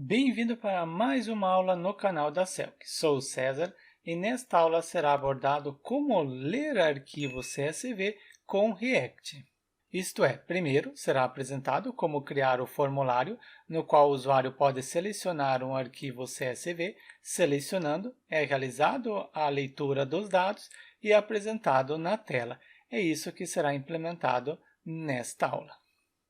Bem-vindo para mais uma aula no canal da Celc. Sou o César e nesta aula será abordado como ler arquivos CSV com React. Isto é, primeiro será apresentado como criar o formulário no qual o usuário pode selecionar um arquivo CSV, selecionando, é realizado a leitura dos dados e apresentado na tela. É isso que será implementado nesta aula.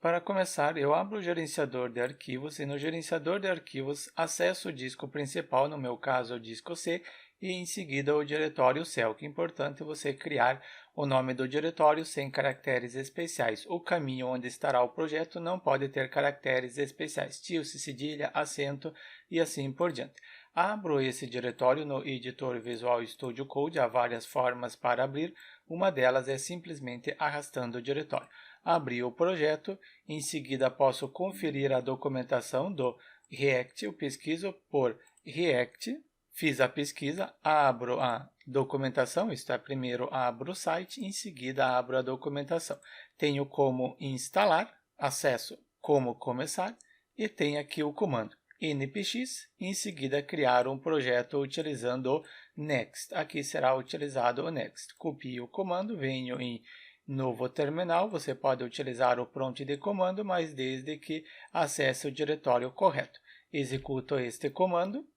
Para começar, eu abro o gerenciador de arquivos e no gerenciador de arquivos acesso o disco principal, no meu caso o disco C, e em seguida o diretório Celc. É importante você criar o nome do diretório sem caracteres especiais. O caminho onde estará o projeto não pode ter caracteres especiais, tilde, cedilha, acento e assim por diante. Abro esse diretório no editor Visual Studio Code. Há várias formas para abrir, uma delas é simplesmente arrastando o diretório. Abri o projeto, em seguida posso conferir a documentação do React. Eu pesquiso por React, fiz a pesquisa, abro a documentação, isto é, primeiro abro o site, em seguida abro a documentação. Tenho como instalar, acesso como começar e tenho aqui o comando npx, em seguida criar um projeto utilizando o next. Aqui será utilizado o next. Copio o comando, venho em novo terminal, você pode utilizar o prompt de comando, mas desde que acesse o diretório correto. Executo este comando,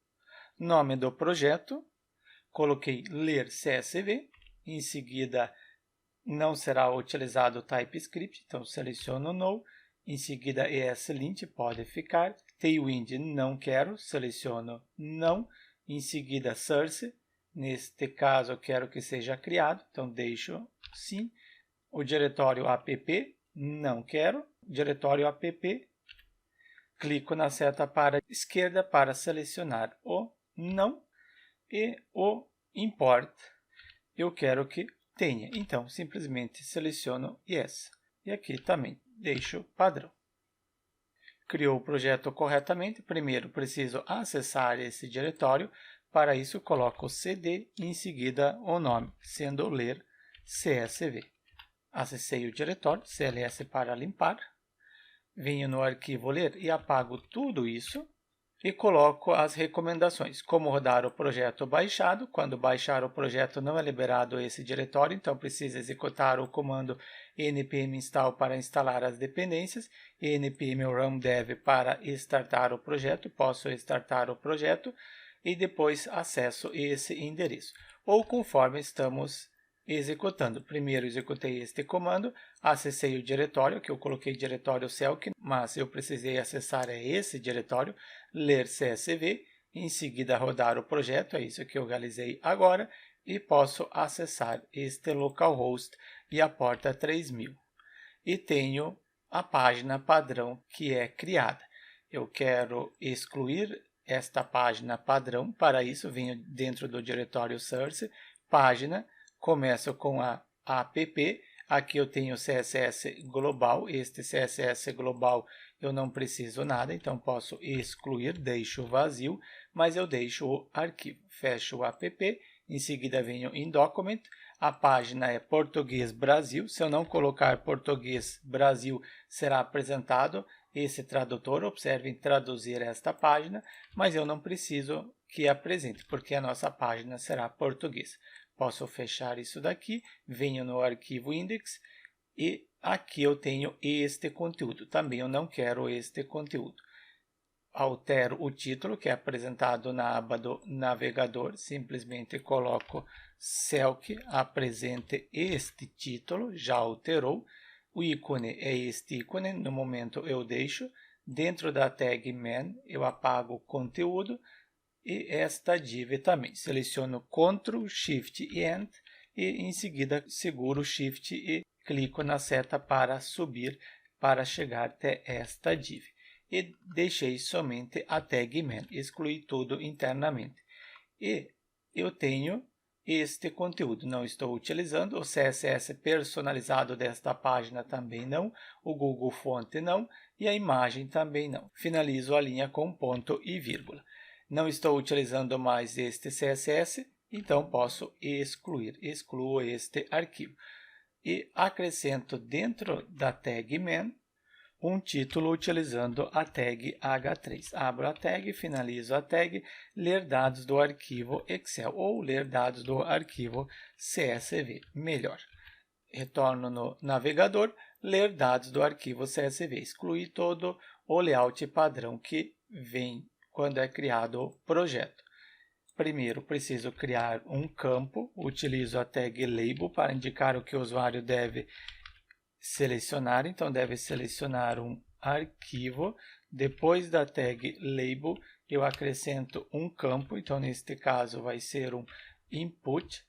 nome do projeto, coloquei ler CSV, em seguida não será utilizado o TypeScript, então seleciono No, em seguida ESLint pode ficar, Tailwind não quero, seleciono não, em seguida Source, neste caso eu quero que seja criado, então deixo sim. O diretório app, não quero. Diretório app, clico na seta para a esquerda para selecionar o não e o import. Eu quero que tenha, então simplesmente seleciono Yes. E aqui também deixo padrão. Criou o projeto corretamente, primeiro preciso acessar esse diretório. Para isso coloco cd e em seguida o nome, sendo ler CSV. Acessei o diretório, CLS para limpar, venho no arquivo ler e apago tudo isso e coloco as recomendações. Como rodar o projeto baixado, quando baixar o projeto não é liberado esse diretório, então precisa executar o comando npm install para instalar as dependências, npm run dev para startar o projeto, posso startar o projeto e depois acesso esse endereço. Ou conforme estamos executando. Primeiro executei este comando, acessei o diretório, que eu coloquei diretório Celc, mas eu precisei acessar esse diretório, ler CSV, em seguida rodar o projeto, é isso que eu realizei agora, e posso acessar este localhost e a porta 3000. E tenho a página padrão que é criada. Eu quero excluir esta página padrão, para isso venho dentro do diretório source, página, começo com a app, aqui eu tenho CSS global, este CSS global eu não preciso nada, então posso excluir, deixo vazio, mas eu deixo o arquivo. Fecho o app, em seguida venho em Document, a página é Português Brasil, se eu não colocar Português Brasil será apresentado esse tradutor, observem traduzir esta página, mas eu não preciso que apresente, porque a nossa página será português. Posso fechar isso daqui, venho no arquivo index e aqui eu tenho este conteúdo. Também eu não quero este conteúdo. Altero o título, que é apresentado na aba do navegador. Simplesmente coloco Celc apresente este título, já alterou. O ícone é este ícone, no momento eu deixo. Dentro da tag man eu apago o conteúdo. E esta div também. Seleciono Ctrl, Shift e Enter e em seguida seguro Shift e clico na seta para subir para chegar até esta div. E deixei somente a tag man, excluí tudo internamente. E eu tenho este conteúdo, não estou utilizando, o CSS personalizado desta página também não, o Google Fonte não e a imagem também não. Finalizo a linha com ponto e vírgula. Não estou utilizando mais este CSS, então posso excluir. Excluo este arquivo. E acrescento dentro da tag man um título utilizando a tag H3. Abro a tag, finalizo a tag, ler dados do arquivo Excel ou ler dados do arquivo CSV, melhor. Retorno no navegador, ler dados do arquivo CSV, excluir todo o layout padrão que vem quando é criado o projeto. Primeiro, preciso criar um campo, utilizo a tag label para indicar o que o usuário deve selecionar, então deve selecionar um arquivo. Depois da tag label, eu acrescento um campo, então neste caso vai ser um input.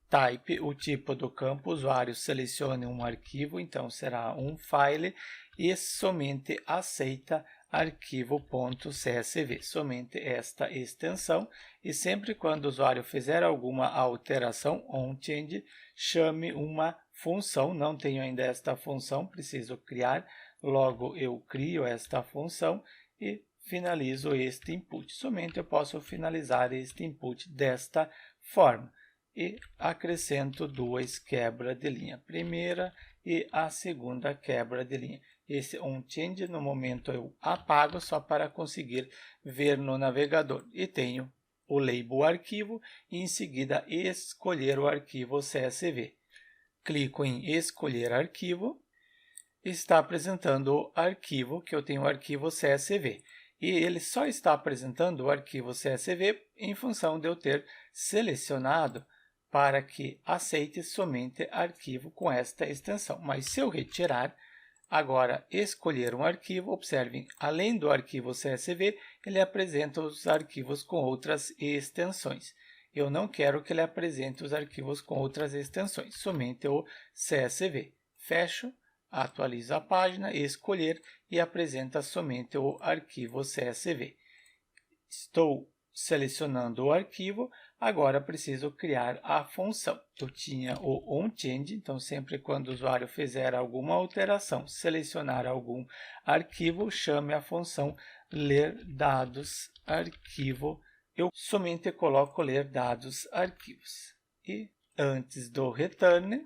Type, o tipo do campo, o usuário selecione um arquivo, então será um file e somente aceita arquivo.csv, somente esta extensão, e sempre quando o usuário fizer alguma alteração, onChange, chame uma função. Não tenho ainda esta função, preciso criar, logo eu crio esta função e finalizo este input. Somente eu posso finalizar este input desta forma. E acrescento duas quebras de linha, primeira e a segunda quebra de linha. Esse onChange, no momento eu apago só para conseguir ver no navegador. E tenho o label arquivo e em seguida escolher o arquivo CSV. Clico em escolher arquivo, está apresentando o arquivo, que eu tenho o arquivo CSV. E ele só está apresentando o arquivo CSV em função de eu ter selecionado para que aceite somente arquivo com esta extensão. Mas se eu retirar, agora escolher um arquivo, observem, além do arquivo CSV, ele apresenta os arquivos com outras extensões. Eu não quero que ele apresente os arquivos com outras extensões, somente o CSV. Fecho, atualizo a página, escolher e apresenta somente o arquivo CSV. Estou selecionando o arquivo, agora preciso criar a função. Eu tinha o onChange, então sempre quando o usuário fizer alguma alteração, selecionar algum arquivo, chame a função ler dados arquivo. Eu somente coloco ler dados arquivos. E antes do return,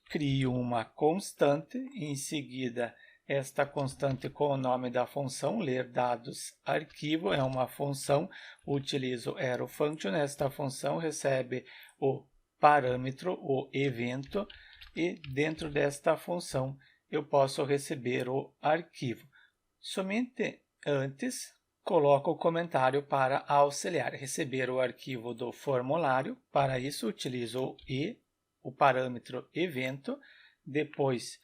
crio uma constante, em seguida esta constante com o nome da função, ler dados arquivo, é uma função, utilizo arrowFunction, esta função recebe o parâmetro, o evento, e dentro desta função eu posso receber o arquivo. Somente antes, coloco o comentário para auxiliar, receber o arquivo do formulário, para isso utilizo o parâmetro evento, depois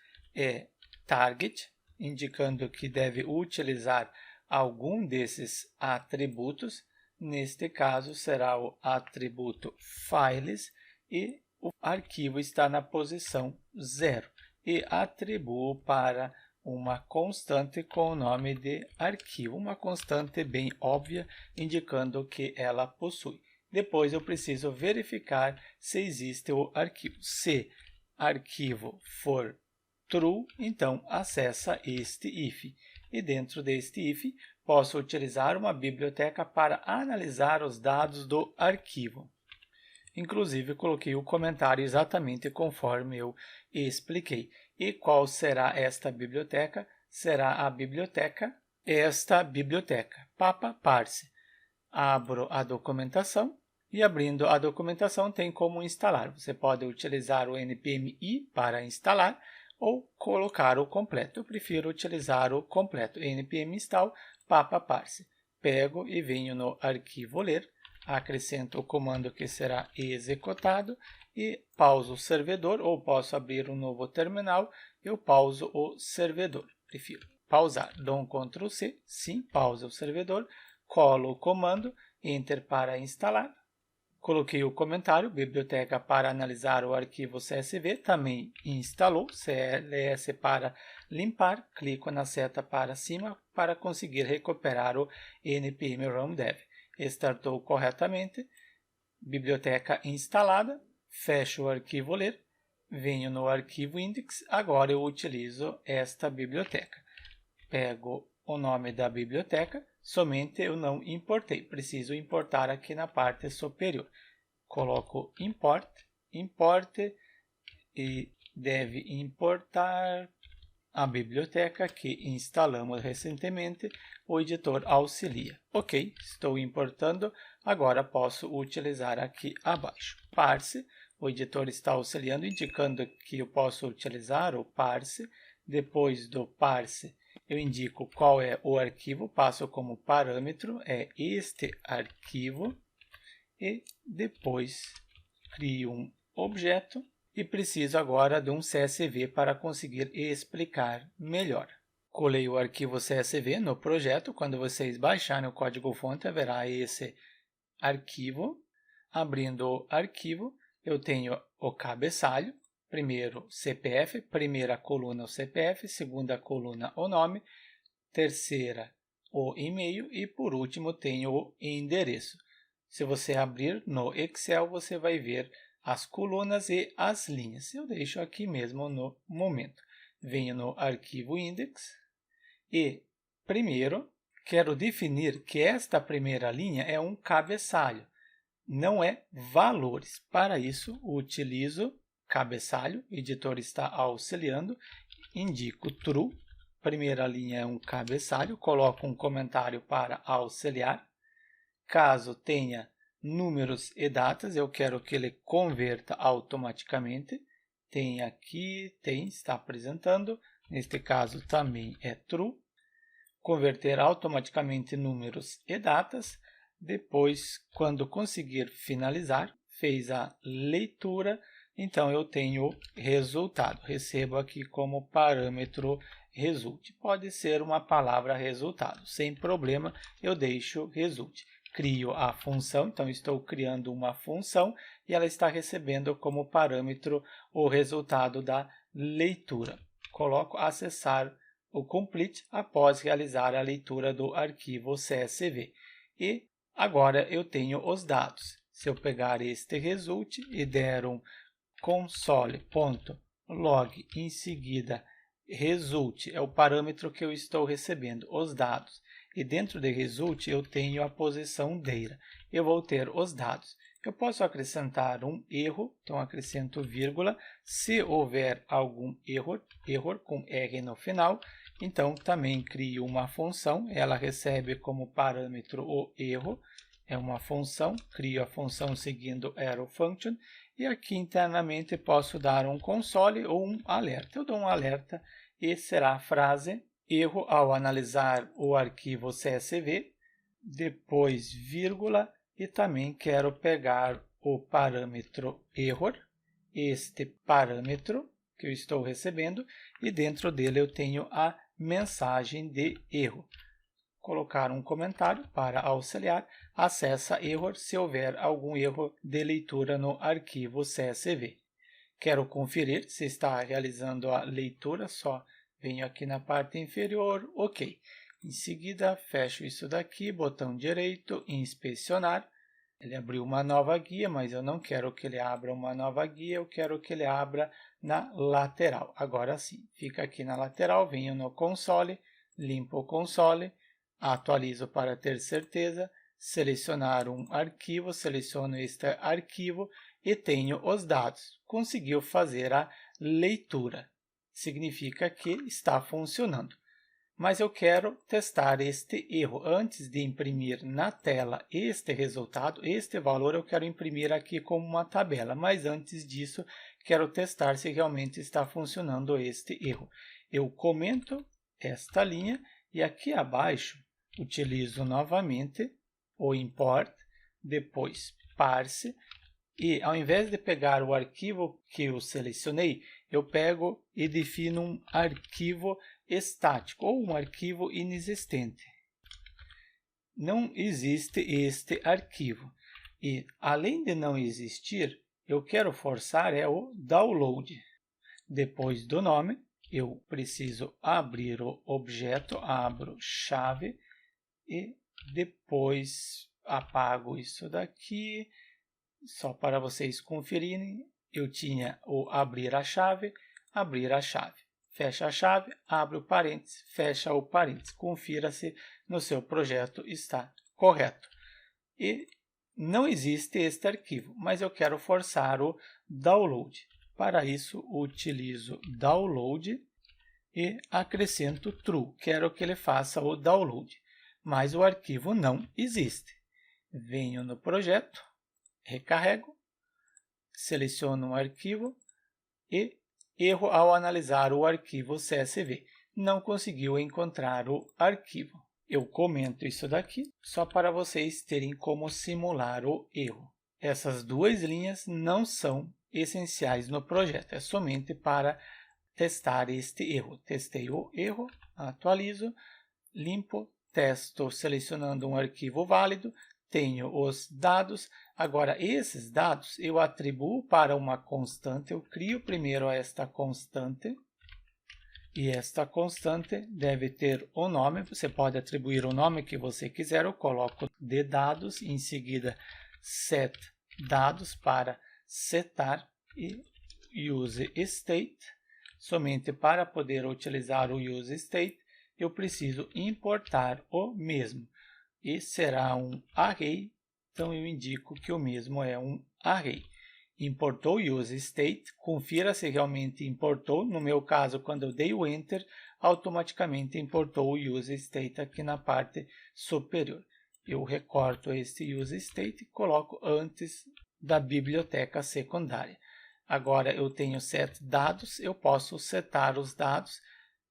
target, indicando que deve utilizar algum desses atributos. Neste caso, será o atributo files e o arquivo está na posição 0. E atribuo para uma constante com o nome de arquivo, uma constante bem óbvia, indicando que ela possui. Depois eu preciso verificar se existe o arquivo. Se arquivo for true, então acessa este if. E dentro deste if, posso utilizar uma biblioteca para analisar os dados do arquivo. Inclusive, coloquei o comentário exatamente conforme eu expliquei. E qual será esta biblioteca? Será a biblioteca, papaparse. Abro a documentação e abrindo a documentação tem como instalar. Você pode utilizar o npm-i para instalar ou colocar o completo. Eu prefiro utilizar o completo, npm install papaparse. Pego e venho no arquivo ler, acrescento o comando que será executado e pauso o servidor, ou posso abrir um novo terminal, eu pauso o servidor. Prefiro pausar. Dou um Ctrl C, sim, pausa o servidor, colo o comando, Enter para instalar. Coloquei o comentário, biblioteca para analisar o arquivo CSV, também instalou, CLS para limpar, clico na seta para cima para conseguir recuperar o npm run dev. Startou corretamente, biblioteca instalada, fecho o arquivo ler, venho no arquivo index, agora eu utilizo esta biblioteca. Pego o nome da biblioteca, somente eu não importei, preciso importar aqui na parte superior. Coloco import e deve importar a biblioteca que instalamos recentemente, o editor auxilia. Ok, estou importando, agora posso utilizar aqui abaixo. Parse, o editor está auxiliando, indicando que eu posso utilizar o parse. Depois do parse, eu indico qual é o arquivo, passo como parâmetro, é este arquivo, e depois crio um objeto e preciso agora de um CSV para conseguir explicar melhor. Colei o arquivo CSV no projeto. Quando vocês baixarem o código-fonte, haverá esse arquivo. Abrindo o arquivo, eu tenho o cabeçalho. Primeiro, CPF, primeira coluna o CPF, segunda coluna o nome, terceira o e-mail e, por último, tenho o endereço. Se você abrir no Excel, você vai ver as colunas e as linhas. Eu deixo aqui mesmo no momento. Venho no arquivo index e, primeiro, quero definir que esta primeira linha é um cabeçalho, não é valores. Para isso, utilizo cabeçalho, o editor está auxiliando, indico true, primeira linha é um cabeçalho, coloco um comentário para auxiliar. Caso tenha números e datas, eu quero que ele converta automaticamente. Tem aqui, está apresentando, neste caso também é true. Converter automaticamente números e datas. Depois, quando conseguir finalizar, fez a leitura, então eu tenho resultado. Recebo aqui como parâmetro result. Pode ser uma palavra resultado, sem problema, eu deixo result. Crio a função, então estou criando uma função e ela está recebendo como parâmetro o resultado da leitura. Coloco acessar o complete após realizar a leitura do arquivo CSV. E agora eu tenho os dados. Se eu pegar este result e der um console.log, em seguida result, é o parâmetro que eu estou recebendo, os dados. E dentro de result eu tenho a posição data. Eu vou ter os dados. Eu posso acrescentar um erro, então acrescento vírgula. Se houver algum erro com R no final, então também crio uma função. Ela recebe como parâmetro o erro. É uma função, crio a função seguindo arrow function. E aqui internamente posso dar um console ou um alerta. Eu dou um alerta e será a frase erro ao analisar o arquivo CSV, depois vírgula, e também quero pegar o parâmetro error, este parâmetro que eu estou recebendo, e dentro dele eu tenho a mensagem de erro. Colocar um comentário para auxiliar, acessa error se houver algum erro de leitura no arquivo CSV. Quero conferir se está realizando a leitura, só venho aqui na parte inferior, ok. Em seguida, fecho isso daqui, botão direito, inspecionar. Ele abriu uma nova guia, mas eu não quero que ele abra uma nova guia, eu quero que ele abra na lateral. Agora sim, fica aqui na lateral, venho no console, limpo o console, atualizo para ter certeza, selecionar um arquivo, seleciono este arquivo e tenho os dados. Conseguiu fazer a leitura. Significa que está funcionando. Mas eu quero testar este erro. Antes de imprimir na tela este resultado, este valor eu quero imprimir aqui como uma tabela. Mas antes disso, quero testar se realmente está funcionando este erro. Eu comento esta linha e aqui abaixo utilizo novamente o import, depois parse. E ao invés de pegar o arquivo que eu selecionei, eu pego e defino um arquivo estático ou um arquivo inexistente. Não existe este arquivo. E além de não existir, eu quero forçar o download. Depois do nome, eu preciso abrir o objeto, abro chave e depois apago isso daqui. Só para vocês conferirem, eu tinha o abrir a chave, fecha a chave, abre o parênteses, fecha o parênteses. Confira se no seu projeto está correto. E não existe este arquivo, mas eu quero forçar o download. Para isso, utilizo download e acrescento true, quero que ele faça o download, mas o arquivo não existe. Venho no projeto, recarrego, seleciono um arquivo e erro ao analisar o arquivo CSV. Não conseguiu encontrar o arquivo. Eu comento isso daqui só para vocês terem como simular o erro. Essas duas linhas não são essenciais no projeto, é somente para testar este erro. Testei o erro, atualizo, limpo, testo selecionando um arquivo válido, tenho os dados. Agora, esses dados eu atribuo para uma constante, eu crio primeiro esta constante, e esta constante deve ter um nome, você pode atribuir o nome que você quiser, eu coloco de dados, em seguida set dados para setar e use state. Somente para poder utilizar o use state, eu preciso importar o mesmo. E será um array, então eu indico que o mesmo é um array. Importou o use state, confira se realmente importou. No meu caso, quando eu dei o enter, automaticamente importou o use state aqui na parte superior. Eu recorto este use state e coloco antes da biblioteca secundária. Agora eu tenho set dados, eu posso setar os dados.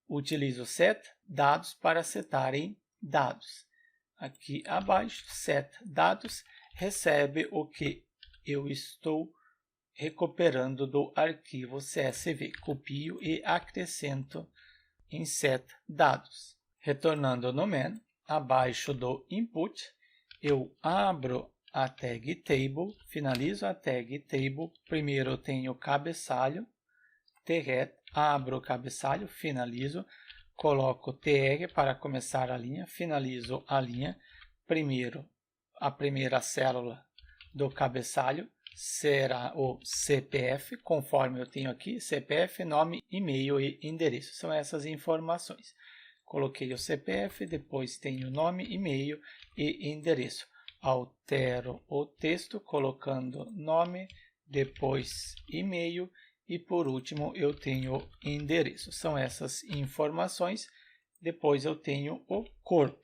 Utilizo set dados para setar em dados. Aqui abaixo, set dados, recebe o que eu estou recuperando do arquivo CSV. Copio e acrescento em set dados. Retornando no menu, abaixo do input, eu abro a tag table, finalizo a tag table. Primeiro eu tenho o cabeçalho, tret, abro o cabeçalho, finalizo, coloco tr para começar a linha, finalizo a linha. Primeiro, a primeira célula do cabeçalho será o CPF, conforme eu tenho aqui, CPF, nome, e-mail e endereço. São essas informações. Coloquei o CPF, depois tenho nome, e-mail e endereço. Altero o texto colocando nome, depois e-mail e por último eu tenho endereço. São essas informações. Depois eu tenho o corpo.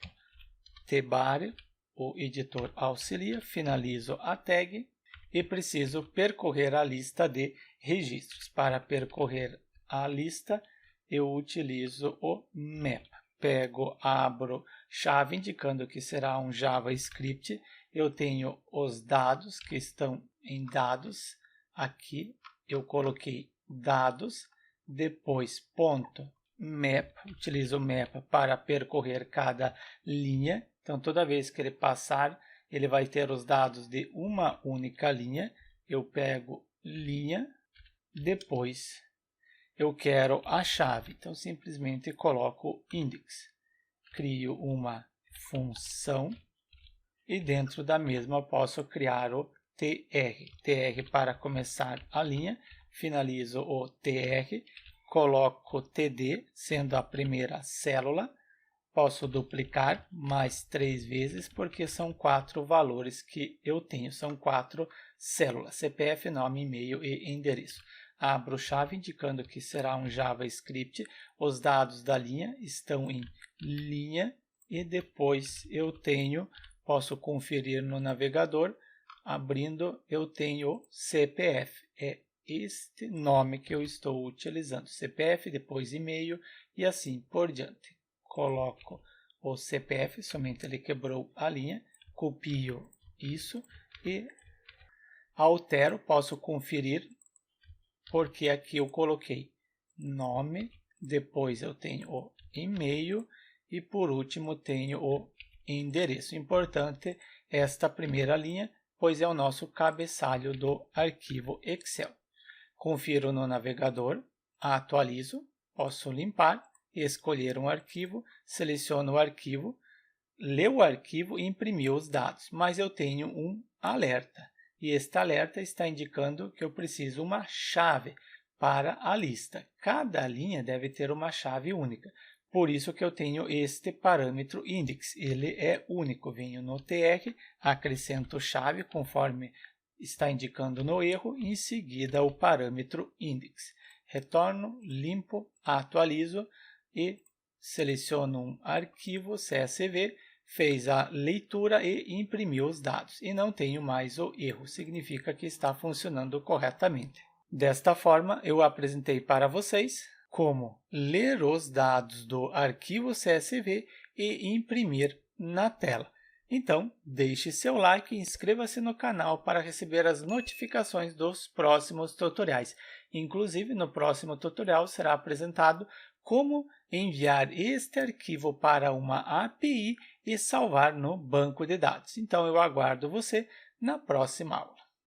Tbar, o editor auxilia, finalizo a tag e preciso percorrer a lista de registros. Para percorrer a lista, eu utilizo o map. Pego, abro chave, indicando que será um JavaScript. Eu tenho os dados que estão em dados. Aqui eu coloquei dados, depois ponto map, utilizo o map para percorrer cada linha. Então, toda vez que ele passar, ele vai ter os dados de uma única linha. Eu pego linha, depois eu quero a chave, então simplesmente coloco index. Crio uma função e dentro da mesma eu posso criar o tr para começar a linha, finalizo o tr, coloco td, sendo a primeira célula, posso duplicar mais 3 vezes, porque são 4 valores que eu tenho, são 4 células, CPF, nome, e-mail e endereço. Abro chave, indicando que será um JavaScript, os dados da linha estão em linha, e depois eu tenho, posso conferir no navegador, abrindo, eu tenho CPF, é este nome que eu estou utilizando, CPF, depois e-mail e assim por diante. Coloco o CPF, somente ele quebrou a linha, copio isso e altero, posso conferir, porque aqui eu coloquei nome, depois eu tenho o e-mail e por último tenho o endereço. Importante esta primeira linha, pois é o nosso cabeçalho do arquivo Excel. Confiro no navegador, atualizo, posso limpar, escolher um arquivo, seleciono o arquivo, ler o arquivo e imprimir os dados, mas eu tenho um alerta. E este alerta está indicando que eu preciso uma chave para a lista. Cada linha deve ter uma chave única. Por isso que eu tenho este parâmetro index. Ele é único. Venho no tr, acrescento chave conforme está indicando no erro, e em seguida o parâmetro index. Retorno, limpo, atualizo. e seleciono um arquivo CSV, fez a leitura e imprimiu os dados. E não tenho mais o erro, significa que está funcionando corretamente. Desta forma, eu apresentei para vocês como ler os dados do arquivo CSV e imprimir na tela. Então, deixe seu like e inscreva-se no canal para receber as notificações dos próximos tutoriais. Inclusive, no próximo tutorial será apresentado como enviar este arquivo para uma API e salvar no banco de dados. Então, eu aguardo você na próxima aula.